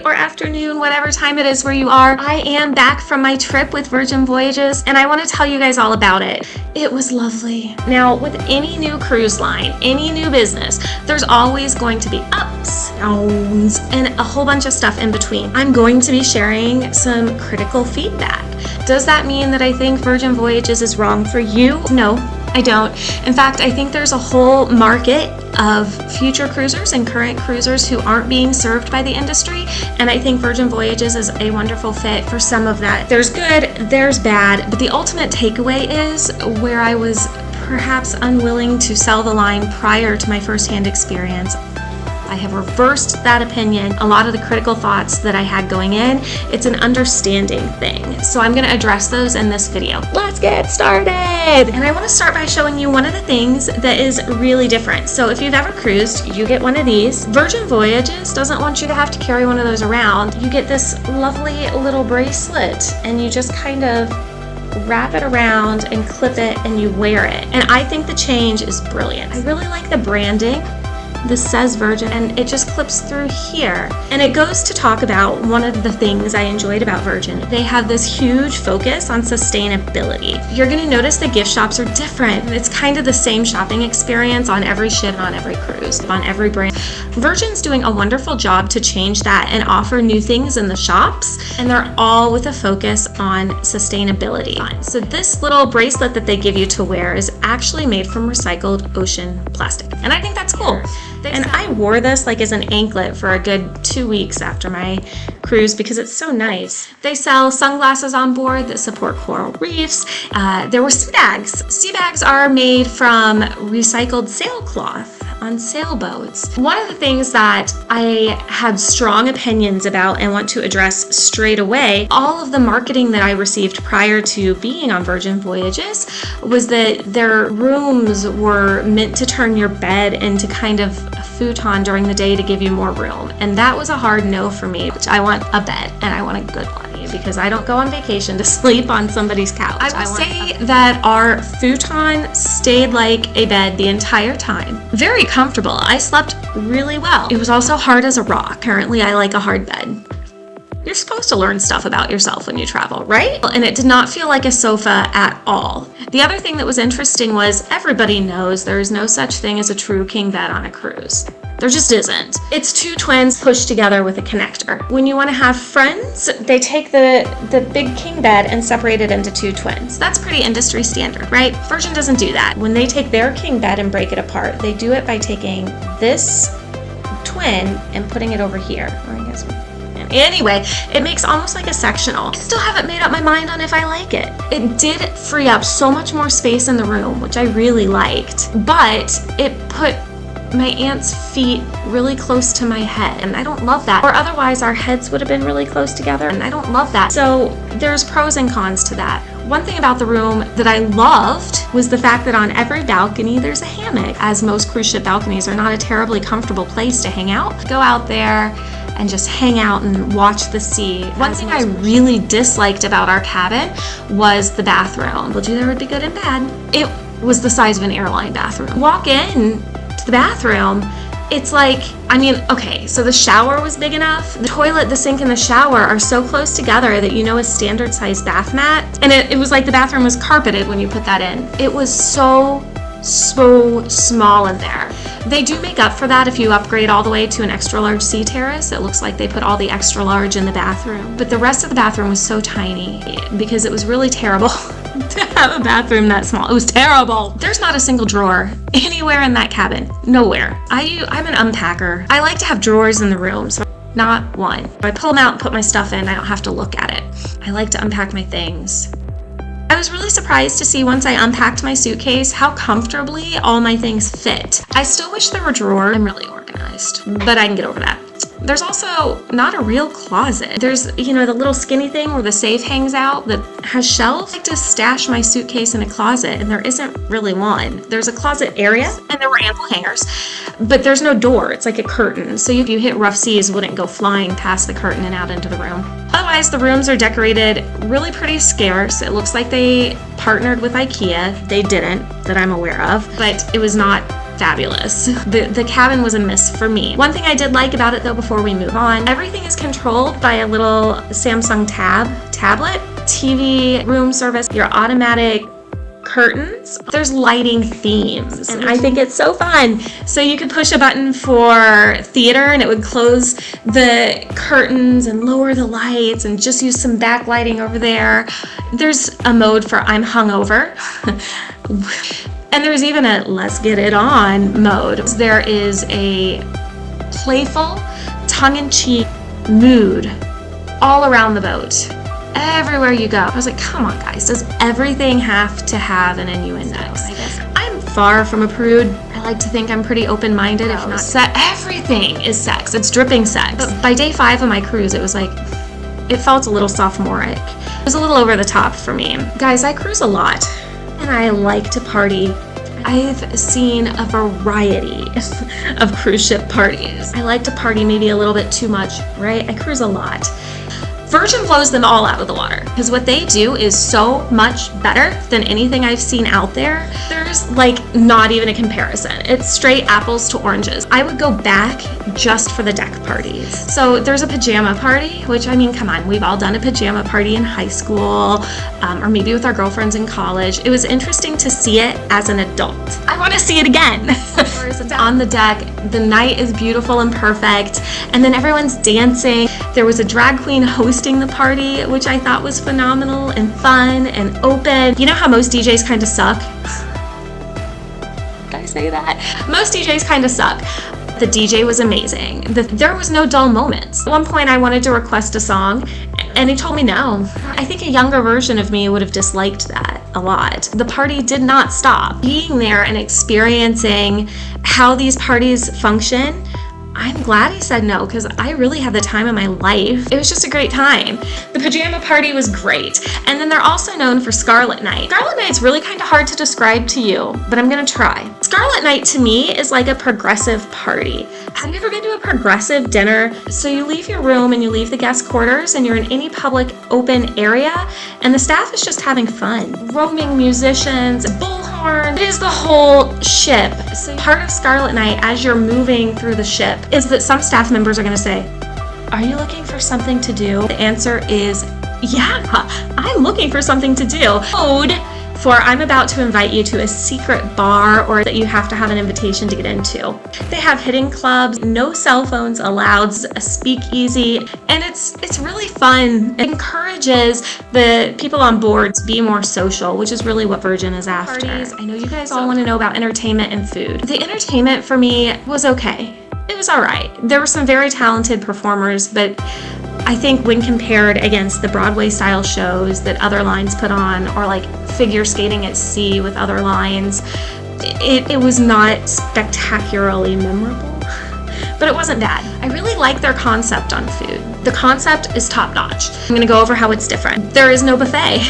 night or afternoon, whatever time it is where you are. I am back from my trip with Virgin Voyages, and I want to tell you guys all about it. It was lovely. Now, with any new cruise line, any new business, there's always going to be ups, downs, and a whole bunch of stuff in between. I'm going to be sharing some critical feedback. Does that mean that I think Virgin Voyages is wrong for you? No, I don't. In fact, I think there's a whole market of future cruisers and current cruisers who aren't being served by the industry, and I think Virgin Voyages is a wonderful fit for some of that. There's good, there's bad, but the ultimate takeaway is where I was perhaps unwilling to sell the line prior to my firsthand experience. I have reversed that opinion. A lot of the critical thoughts that I had going in, it's an understanding thing. So I'm going to address those in this video. Let's get started. And I want to start by showing you one of the things that is really different. So if you've ever cruised, you get one of these. Virgin Voyages doesn't want you to have to carry one of those around. You get this lovely little bracelet and you just kind of wrap it around and clip it and you wear it. And I think the change is brilliant. I really like the branding. This says Virgin and it just clips through here. And it goes to talk about one of the things I enjoyed about Virgin. They have this huge focus on sustainability. You're gonna notice the gift shops are different. It's kind of the same shopping experience on every ship, on every cruise, on every brand. Virgin's doing a wonderful job to change that and offer new things in the shops, and they're all with a focus on sustainability. So this little bracelet that they give you to wear is actually made from recycled ocean plastic. And I think that's cool. And I wore this like as an anklet for a good 2 weeks after my cruise because it's so nice. They sell sunglasses on board that support coral reefs. There were sea bags. Sea bags are made from recycled sailcloth on sailboats. One of the things that I had strong opinions about and want to address straight away, all of the marketing that I received prior to being on Virgin Voyages was that their rooms were meant to turn your bed into kind of a futon during the day to give you more room. And that was a hard no for me. I want a bed and I want a good one because I don't go on vacation to sleep on somebody's couch. I will say that our futon stayed like a bed the entire time. Very comfortable. I slept really well. It was also hard as a rock. Apparently, I like a hard bed. You're supposed to learn stuff about yourself when you travel, right? And it did not feel like a sofa at all. The other thing that was interesting was everybody knows there is no such thing as a true king bed on a cruise. There just isn't. It's two twins pushed together with a connector. When you want to have friends, they take the big king bed and separate it into two twins. That's pretty industry standard, right? Virgin doesn't do that. When they take their king bed and break it apart, they do it by taking this twin and putting it over here. Or I guess anyway, it makes almost like a sectional. I still haven't made up my mind on if I like it. It did free up so much more space in the room, which I really liked, but it put my aunt's feet really close to my head, and I don't love that. Or otherwise our heads would have been really close together, and I don't love that. So there's pros and cons to that. One thing about the room that I loved was the fact that on every balcony there's a hammock, as most cruise ship balconies are not a terribly comfortable place to hang out. Go out there and just hang out and watch the sea. One thing I really disliked about our cabin was the bathroom. I told you there would be good and bad. It was the size of an airline bathroom. Walk in to the bathroom, it's like, I mean, okay, so the shower was big enough. The toilet, the sink, and the shower are so close together that you know a standard size bath mat. And it was like the bathroom was carpeted when you put that in. It was so small in there. They do make up for that if you upgrade all the way to an extra large sea terrace. It looks like they put all the extra large in the bathroom. But the rest of the bathroom was so tiny because it was really terrible to have a bathroom that small. It was terrible. There's not a single drawer anywhere in that cabin. Nowhere. I'm an unpacker. I like to have drawers in the room, so not one. If I pull them out and put my stuff in, I don't have to look at it. I like to unpack my things. I was really surprised to see once I unpacked my suitcase how comfortably all my things fit. I still wish there were drawers. I'm really organized, but I can get over that. There's also not a real closet. There's, you know, the little skinny thing where the safe hangs out that has shelves. I like to stash my suitcase in a closet, and there isn't really one. There's a closet area, and there were ample hangers, but there's no door. It's like a curtain, so if you hit rough seas, it wouldn't go flying past the curtain and out into the room. Otherwise, the rooms are decorated really pretty scarce. It looks like they partnered with IKEA. They didn't, that I'm aware of, but it was not fabulous. The cabin was a miss for me. One thing I did like about it though, before we move on, everything is controlled by a little Samsung tablet, TV, room service, your automatic curtains. There's lighting themes, and I think it's so fun. So you could push a button for theater and it would close the curtains and lower the lights and just use some backlighting over there. There's a mode for I'm hungover. And there's even a let's get it on mode. There is a playful, tongue-in-cheek mood all around the boat. Everywhere you go. I was like, come on guys, does everything have to have an innuendo? I guess I'm far from a prude. I like to think I'm pretty open-minded, if not set. Everything is sex. It's dripping sex. But by day 5 of my cruise, it was like, it felt a little sophomoric. It was a little over the top for me. Guys, I cruise a lot and I like to party. I've seen a variety of cruise ship parties. I like to party maybe a little bit too much, right? I cruise a lot. Virgin blows them all out of the water because what they do is so much better than anything I've seen out there. There's like not even a comparison. It's straight apples to oranges. I would go back just for the deck parties. So there's a pajama party, which I mean, come on, we've all done a pajama party in high school or maybe with our girlfriends in college. It was interesting to see it as an adult. I want to see it again. On the deck, the night is beautiful and perfect, and then everyone's dancing. There was a drag queen hosting the party, which I thought was phenomenal and fun and open. You know how most DJs kind of suck? Did I say that? Most DJs kind of suck. The DJ was amazing. There was no dull moments. At one point I wanted to request a song and he told me no. I think a younger version of me would have disliked that a lot. The party did not stop. Being there and experiencing how these parties function, I'm glad he said no because I really had the time of my life. It was just a great time. The pajama party was great. And then they're also known for Scarlet Night. Scarlet Night's really kind of hard to describe to you, but I'm gonna try. Scarlet Night to me is like a progressive party. Have you ever been to a progressive dinner? So you leave your room and you leave the guest quarters and you're in any public open area and the staff is just having fun. Roaming musicians, bullhorn, it is the whole ship. So part of Scarlet Night as you're moving through the ship is that some staff members are gonna say, are you looking for something to do? The answer is, yeah, I'm looking for something to do. Code for I'm about to invite you to a secret bar or that you have to have an invitation to get into. They have hidden clubs, no cell phones allowed, a speakeasy, and it's really fun. It encourages the people on board to be more social, which is really what Virgin is after. Parties. I know you guys all want to know about entertainment and food. The entertainment for me was okay. It was all right. There were some very talented performers, but I think when compared against the Broadway style shows that other lines put on, or like figure skating at sea with other lines, it was not spectacularly memorable, but it wasn't bad. I really like their concept on food. The concept is top notch. I'm gonna go over how it's different. There is no buffet.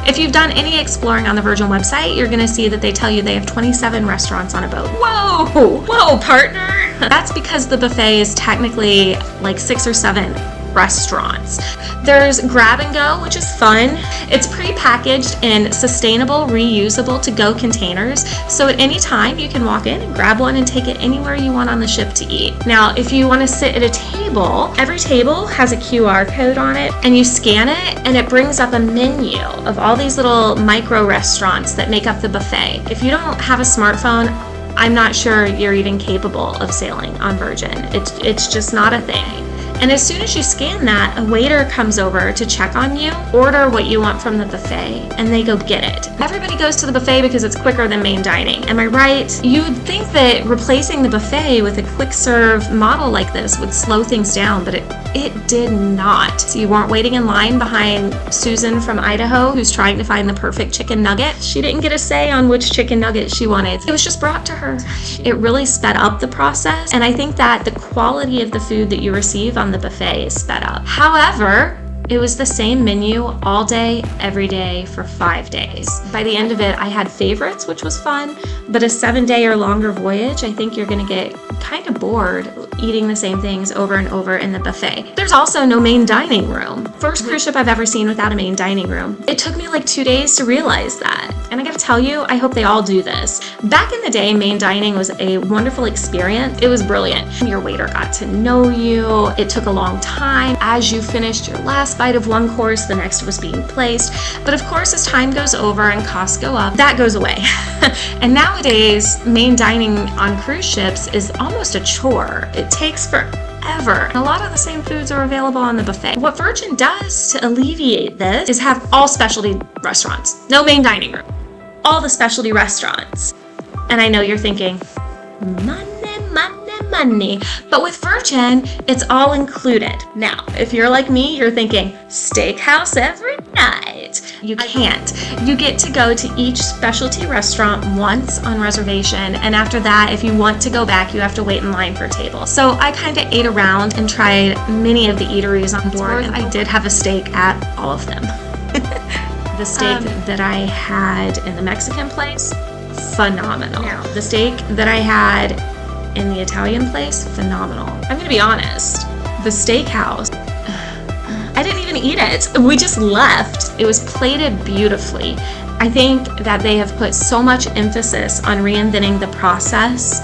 If you've done any exploring on the Virgin website, you're gonna see that they tell you they have 27 restaurants on a boat. Whoa, partner. That's because the buffet is technically like 6 or 7 restaurants. There's grab and go, which is fun. It's pre-packaged in sustainable, reusable to-go containers. So at any time you can walk in and grab one and take it anywhere you want on the ship to eat. Now, if you want to sit at a table, every table has a QR code on it and you scan it and it brings up a menu of all these little micro restaurants that make up the buffet. If you don't have a smartphone, I'm not sure you're even capable of sailing on Virgin. It's just not a thing. And as soon as you scan that, a waiter comes over to check on you, order what you want from the buffet, and they go get it. Everybody goes to the buffet because it's quicker than main dining. Am I right? You would think that replacing the buffet with a quick serve model like this would slow things down, but it did not. So you weren't waiting in line behind Susan from Idaho, who's trying to find the perfect chicken nugget. She didn't get a say on which chicken nugget she wanted. It was just brought to her. It really sped up the process, and I think that the quality of the food that you receive on the buffet is sped up. However, it was the same menu all day, every day for 5 days. By the end of it, I had favorites, which was fun, but a 7-day or longer voyage, I think you're gonna get kind of bored eating the same things over and over in the buffet. There's also no main dining room. First cruise ship I've ever seen without a main dining room. It took me like 2 days to realize that. And I gotta tell you, I hope they all do this. Back in the day, main dining was a wonderful experience. It was brilliant. Your waiter got to know you. It took a long time. As you finished your last bite of one course, the next was being placed. But of course, as time goes over and costs go up, that goes away. And nowadays, main dining on cruise ships is almost a chore. It takes forever. A lot of the same foods are available on the buffet. What Virgin does to alleviate this is have all specialty restaurants. No main dining room. All the specialty restaurants. And I know you're thinking, money. But with Virgin, it's all included. Now, if you're like me, you're thinking, steakhouse every night. You can't. You get to go to each specialty restaurant once on reservation, and after that, if you want to go back, you have to wait in line for a table. So I kind of ate around and tried many of the eateries on board, and I did have a steak at all of them. The steak that I had in the Mexican place, phenomenal. The steak that I had in the Italian place, phenomenal. I'm gonna be honest, the steakhouse, I didn't even eat it. We just left. It was plated beautifully. I think that they have put so much emphasis on reinventing the process,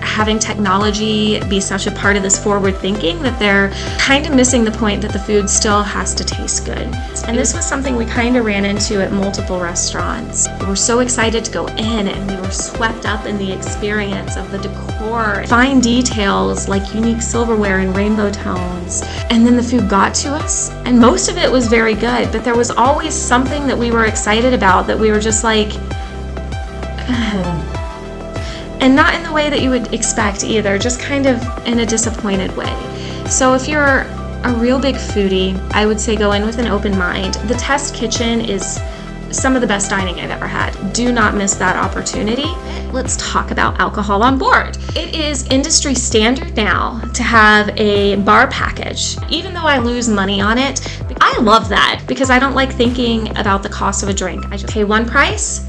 having technology be such a part of this forward thinking, that they're kind of missing the point that the food still has to taste good. And this was something we kind of ran into at multiple restaurants. We were so excited to go in, and we were swept up in the experience of the decor, fine details like unique silverware and rainbow tones. And then the food got to us, and most of it was very good, but there was always something that we were excited about that we were just like, and not in the way that you would expect either, just kind of in a disappointed way. So if you're a real big foodie, I would say go in with an open mind. The test kitchen is some of the best dining I've ever had. Do not miss that opportunity. Let's talk about alcohol on board. It is industry standard now to have a bar package. Even though I lose money on it, I love that because I don't like thinking about the cost of a drink. I just pay one price,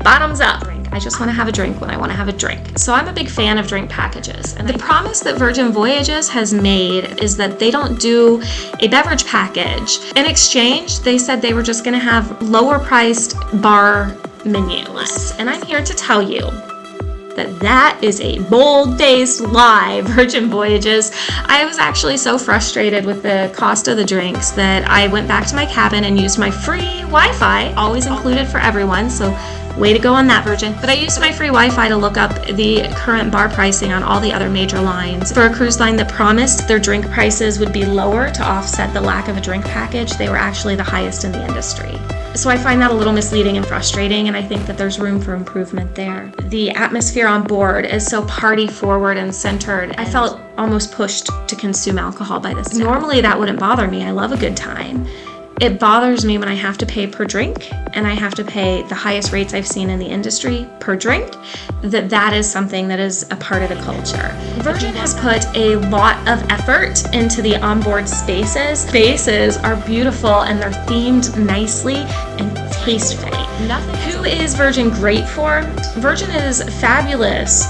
bottoms up. I just want to have a drink when I want to have a drink. So I'm a big fan of drink packages. And the promise that Virgin Voyages has made is that they don't do a beverage package. In exchange, they said they were just going to have lower priced bar menus. And I'm here to tell you that that is a bold-faced lie, Virgin Voyages. I was actually so frustrated with the cost of the drinks that I went back to my cabin and used my free Wi-Fi, always included for everyone, so way to go on that, Virgin. But I used my free Wi-Fi to look up the current bar pricing on all the other major lines. For a cruise line that promised their drink prices would be lower to offset the lack of a drink package, they were actually the highest in the industry. So I find that a little misleading and frustrating, and I think that there's room for improvement there. The atmosphere on board is so party forward and centered. I felt almost pushed to consume alcohol by this. Normally that wouldn't bother me. I love a good time. It bothers me when I have to pay per drink, and I have to pay the highest rates I've seen in the industry per drink, that is something that is a part of the culture. Virgin has put a lot of effort into the onboard spaces. Spaces are beautiful and they're themed nicely and tastefully. Who is Virgin great for? Virgin is fabulous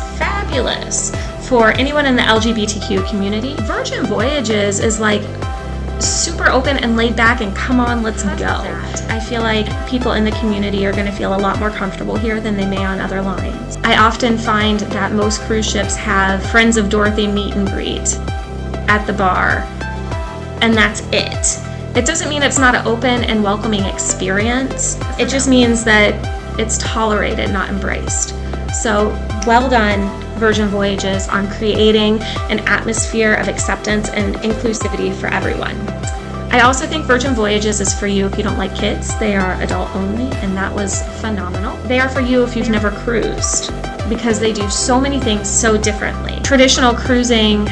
for anyone in the LGBTQ community. Virgin Voyages is like super open and laid back and come on, let's go. I feel like people in the community are going to feel a lot more comfortable here than they may on other lines. I often find that most cruise ships have Friends of Dorothy meet and greet at the bar, and that's it. It doesn't mean it's not an open and welcoming experience. It just means that it's tolerated, not embraced. So well done, Virgin Voyages, on creating an atmosphere of acceptance and inclusivity for everyone. I also think Virgin Voyages is for you if you don't like kids. They are adult only, and that was phenomenal. They are for you if you've never cruised, because they do so many things so differently. Traditional cruising,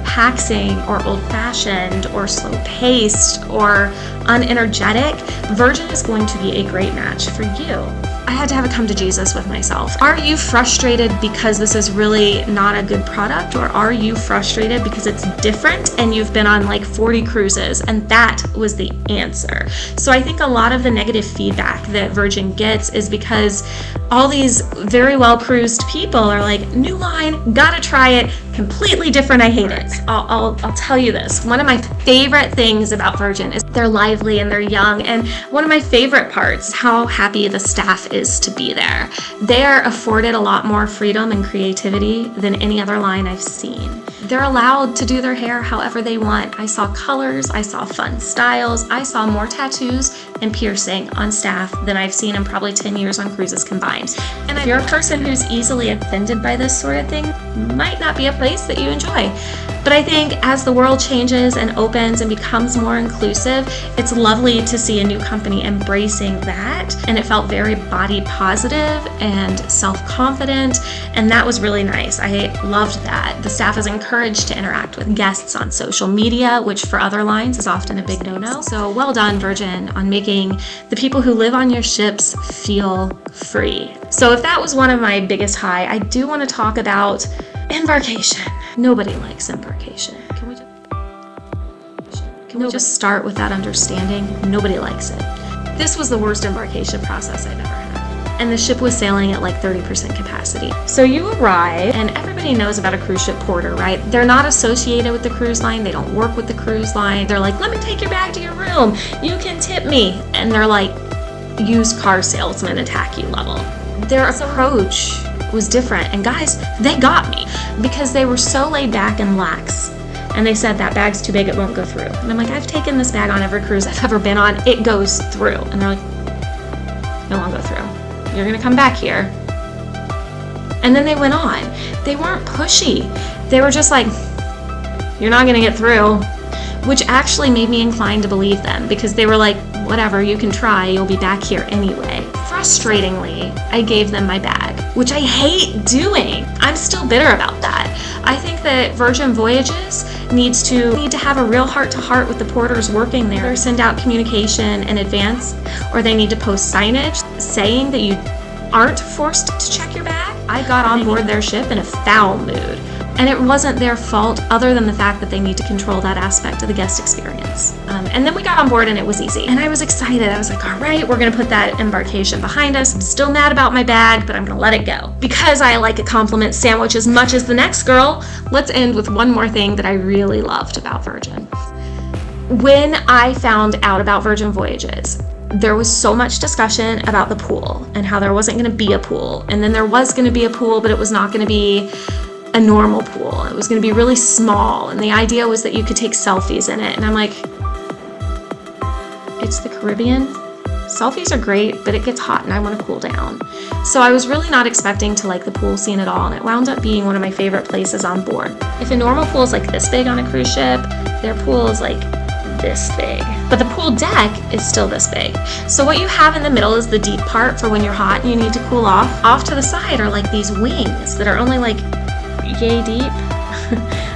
paxing, or old-fashioned, or slow-paced, or unenergetic, Virgin is going to be a great match for you. I had to have a come to Jesus with myself. Are you frustrated because this is really not a good product, or are you frustrated because it's different and you've been on like 40 cruises and that was the answer? So I think a lot of the negative feedback that Virgin gets is because all these very well cruised people are like, new line, gotta try it, completely different. I hate it. I'll tell you this. One of my favorite things about Virgin is they're lively and they're young. And one of my favorite parts, how happy the staff is to be there. They are afforded a lot more freedom and creativity than any other line I've seen. They're allowed to do their hair however they want. I saw colors, I saw fun styles, I saw more tattoos and piercing on staff than I've seen in probably 10 years on cruises combined. And if you're a person who's easily offended by this sort of thing, might not be a place that you enjoy. But I think as the world changes and opens and becomes more inclusive, it's lovely to see a new company embracing that. And it felt very body positive and self-confident. And that was really nice. I loved that. The staff is encouraged to interact with guests on social media, which for other lines is often a big no-no. So well done, Virgin, on making the people who live on your ships feel free. So if that was one of my biggest high, I do want to talk about Embarkation. Nobody likes Embarkation. Can we just start with that understanding? Nobody likes it. This was the worst embarkation process I've ever had. And the ship was sailing at like 30% capacity. So you arrive, and everybody knows about a cruise ship porter, right? They're not associated with the cruise line. They don't work with the cruise line. They're like, let me take your bag to your room. You can tip me. And they're like used car salesman attack you level. Their approach was different. And guys, they got me because they were so laid back and lax. And they said, that bag's too big, it won't go through. And I'm like, I've taken this bag on every cruise I've ever been on. It goes through. And they're like, it won't go through. You're gonna come back here. And then they went on. They weren't pushy. They were just like, you're not gonna get through, which actually made me inclined to believe them because they were like, whatever, you can try, you'll be back here anyway. Frustratingly, I gave them my bag, which I hate doing. I'm still bitter about that. I think that Virgin Voyages need to have a real heart-to-heart with the porters working there, send out communication in advance, or they need to post signage saying that you aren't forced to check your bag. I got on board their ship in a foul mood. And it wasn't their fault other than the fact that they need to control that aspect of the guest experience. And then we got on board and it was easy. And I was excited. I was like, all right, we're gonna put that embarkation behind us. I'm still mad about my bag, but I'm gonna let it go. Because I like a compliment sandwich as much as the next girl, let's end with one more thing that I really loved about Virgin. When I found out about Virgin Voyages, there was so much discussion about the pool and how there wasn't gonna be a pool. And then there was gonna be a pool, but it was not gonna be a normal pool. It was going to be really small, and the idea was that you could take selfies in it. And I'm like, it's the Caribbean. Selfies are great, but it gets hot and I want to cool down. So I was really not expecting to like the pool scene at all, and it wound up being one of my favorite places on board. If a normal pool is like this big on a cruise ship, their pool is like this big. But the pool deck is still this big. So what you have in the middle is the deep part for when you're hot and you need to cool off. Off to the side are like these wings that are only like yay deep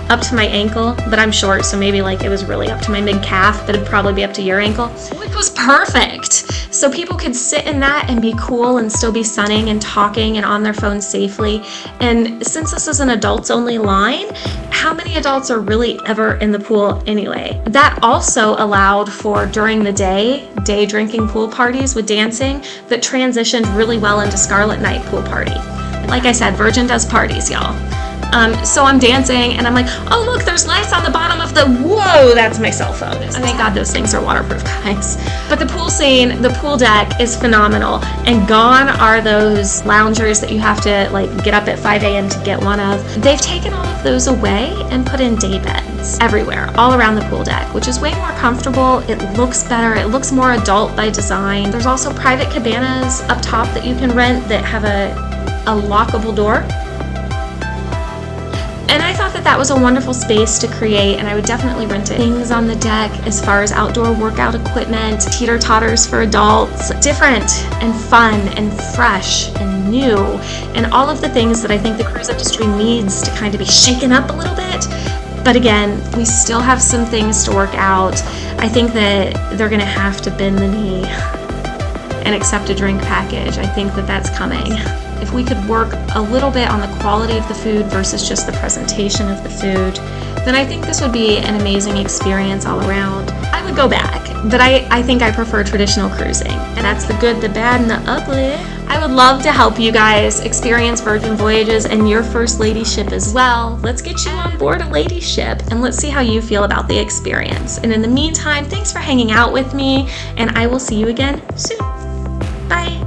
up to my ankle, but I'm short, so maybe like it was really up to my mid-calf, but it'd probably be up to your ankle, which was perfect. So people could sit in that and be cool and still be sunning and talking and on their phones safely. And since this is an adults only line, how many adults are really ever in the pool anyway? That also allowed for during the day drinking pool parties with dancing that transitioned really well into Scarlet Night pool party. Like I said, Virgin does parties, y'all. So I'm dancing and I'm like, oh look, there's lights on the bottom of the, whoa, that's my cell phone. Thank God those things are waterproof, guys. But the pool scene, the pool deck is phenomenal, and gone are those loungers that you have to like get up at 5 a.m. to get one of. They've taken all of those away and put in day beds everywhere, all around the pool deck, which is way more comfortable. It looks better. It looks more adult by design. There's also private cabanas up top that you can rent that have a lockable door. And I thought that was a wonderful space to create, and I would definitely rent it. Things on the deck as far as outdoor workout equipment, teeter-totters for adults, different and fun and fresh and new, and all of the things that I think the cruise industry needs to kind of be shaken up a little bit. But again, we still have some things to work out. I think that they're gonna have to bend the knee and accept a drink package. I think that that's coming. If we could work a little bit on the quality of the food versus just the presentation of the food, then I think this would be an amazing experience all around. I would go back, but I think I prefer traditional cruising. And that's the good, the bad, and the ugly. I would love to help you guys experience Virgin Voyages and your first lady ship as well. Let's get you on board a lady ship and let's see how you feel about the experience. And in the meantime, thanks for hanging out with me, and I will see you again soon. Bye.